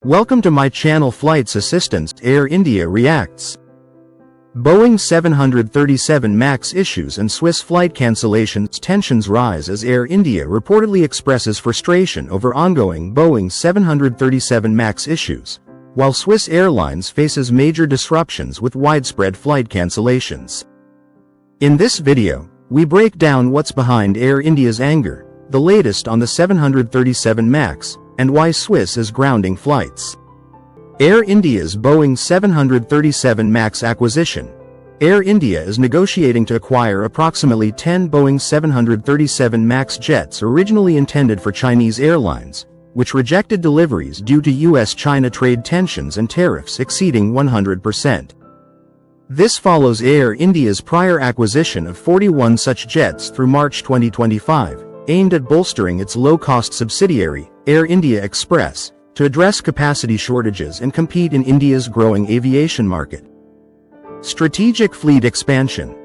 Welcome to my channel Flights Assistance. Air India reacts. Boeing 737 MAX issues and Swiss flight cancellations. Tensions rise as Air India reportedly expresses frustration over ongoing Boeing 737 MAX issues, while Swiss Airlines faces major disruptions with widespread flight cancellations. In this video, we break down what's behind Air India's anger, the latest on the 737 MAX, and why Swiss is grounding flights. Air India's Boeing 737 MAX acquisition. Air India is negotiating to acquire approximately 10 Boeing 737 MAX jets originally intended for Chinese airlines, which rejected deliveries due to US-China trade tensions and tariffs exceeding 100%. This follows Air India's prior acquisition of 41 such jets through March 2025, aimed at bolstering its low-cost subsidiary, Air India Express, to address capacity shortages and compete in India's growing aviation market. Strategic fleet expansion.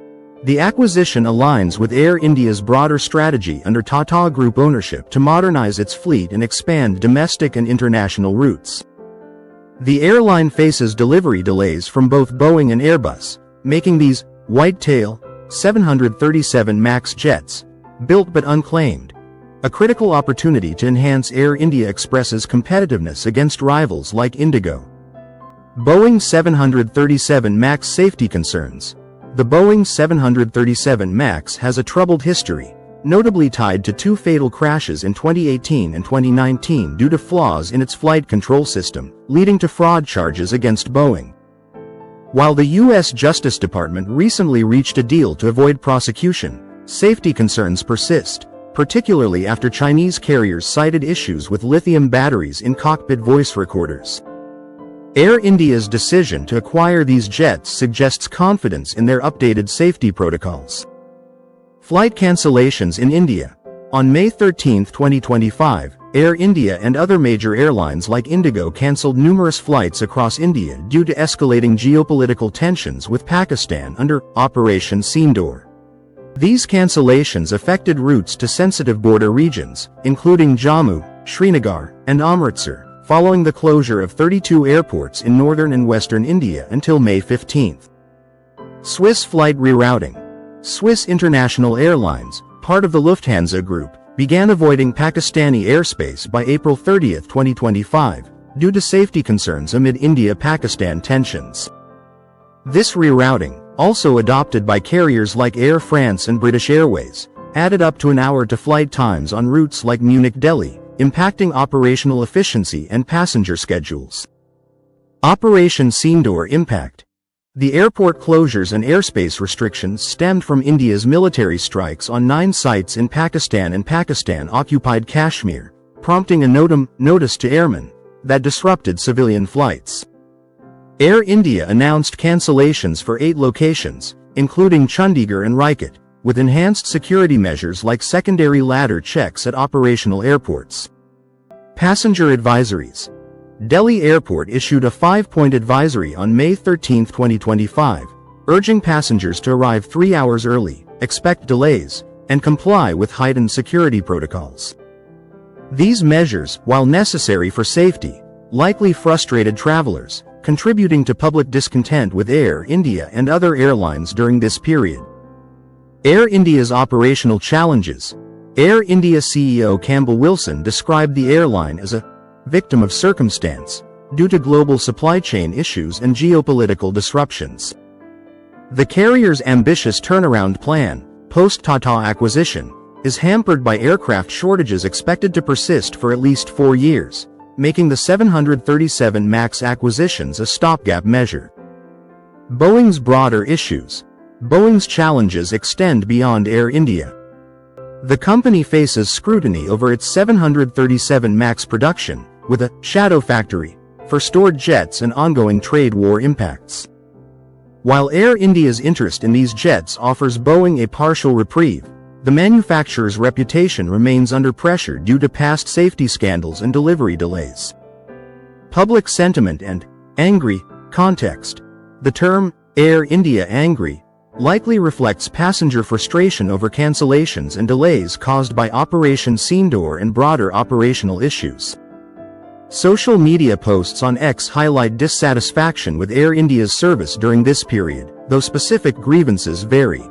The acquisition aligns with Air India's broader strategy under Tata Group ownership to modernize its fleet and expand domestic and international routes. The airline faces delivery delays from both Boeing and Airbus, making these white-tail 737 MAX jets, built but unclaimed, a critical opportunity to enhance Air India Express's competitiveness against rivals like Indigo. Boeing 737 MAX safety concerns. The Boeing 737 MAX has a troubled history, notably tied to two fatal crashes in 2018 and 2019 due to flaws in its flight control system, leading to fraud charges against Boeing. While the U.S. Justice Department recently reached a deal to avoid prosecution, safety concerns persist, particularly after Chinese carriers cited issues with lithium batteries in cockpit voice recorders. Air India's decision to acquire these jets suggests confidence in their updated safety protocols. Flight cancellations in India. On May 13, 2025, Air India and other major airlines like Indigo cancelled numerous flights across India due to escalating geopolitical tensions with Pakistan under Operation Sindoor. These cancellations affected routes to sensitive border regions, including Jammu, Srinagar, and Amritsar, following the closure of 32 airports in northern and western India until May 15. Swiss flight rerouting. Swiss International Airlines, part of the Lufthansa Group, began avoiding Pakistani airspace by April 30, 2025, due to safety concerns amid India-Pakistan tensions. This rerouting, also adopted by carriers like Air France and British Airways, added up to an hour to flight times on routes like Munich-Delhi, impacting operational efficiency and passenger schedules. Operation Sindoor impact. The airport closures and airspace restrictions stemmed from India's military strikes on 9 sites in Pakistan and Pakistan-occupied Kashmir, prompting a notice to airmen that disrupted civilian flights. Air India announced cancellations for 8 locations, including Chandigarh and Raikat, with enhanced security measures like secondary ladder checks at operational airports. Passenger advisories. Delhi Airport issued a 5-point advisory on May 13, 2025, urging passengers to arrive 3 hours early, expect delays, and comply with heightened security protocols. These measures, while necessary for safety, likely frustrated travelers, contributing to public discontent with Air India and other airlines during this period. Air India's operational challenges. Air India CEO Campbell Wilson described the airline as a victim of circumstance, due to global supply chain issues and geopolitical disruptions. The carrier's ambitious turnaround plan, post-Tata acquisition, is hampered by aircraft shortages expected to persist for at least 4 years, making the 737 MAX acquisitions a stopgap measure. Boeing's broader issues. Boeing's challenges extend beyond Air India. The company faces scrutiny over its 737 MAX production, with a shadow factory for stored jets and ongoing trade war impacts. While Air India's interest in these jets offers Boeing a partial reprieve, the manufacturer's reputation remains under pressure due to past safety scandals and delivery delays. Public sentiment and angry context. The term Air India angry likely reflects passenger frustration over cancellations and delays caused by Operation Sindoor and broader operational issues. Social media posts on X highlight dissatisfaction with Air India's service during this period, though specific grievances vary.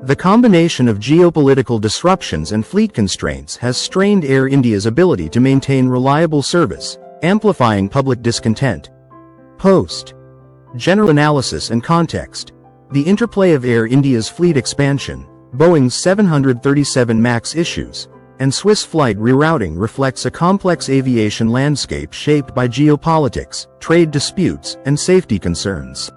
The combination of geopolitical disruptions and fleet constraints has strained Air India's ability to maintain reliable service, amplifying public discontent. Post. General analysis and context. The interplay of Air India's fleet expansion, Boeing's 737 MAX issues, and Swiss flight rerouting reflects a complex aviation landscape shaped by geopolitics, trade disputes, and safety concerns.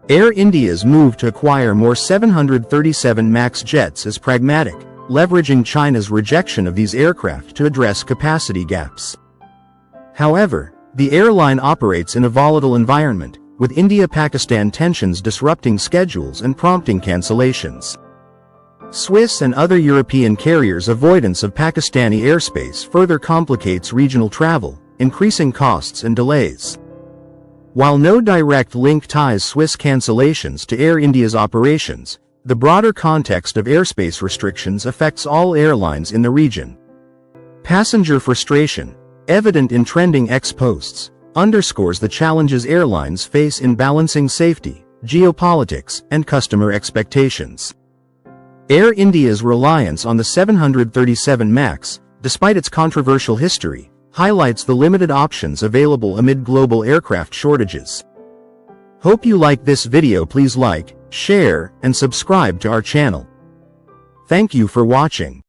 Air India's move to acquire more 737 MAX jets is pragmatic, leveraging China's rejection of these aircraft to address capacity gaps. However, the airline operates in a volatile environment, with India-Pakistan tensions disrupting schedules and prompting cancellations. Swiss and other European carriers' avoidance of Pakistani airspace further complicates regional travel, increasing costs and delays. While no direct link ties Swiss cancellations to Air India's operations, the broader context of airspace restrictions affects all airlines in the region. Passenger frustration, evident in trending X posts, underscores the challenges airlines face in balancing safety, geopolitics, and customer expectations. Air India's reliance on the 737 MAX, despite its controversial history, highlights the limited options available amid global aircraft shortages. Hope you like this video. Please like, share, and subscribe to our channel. Thank you for watching.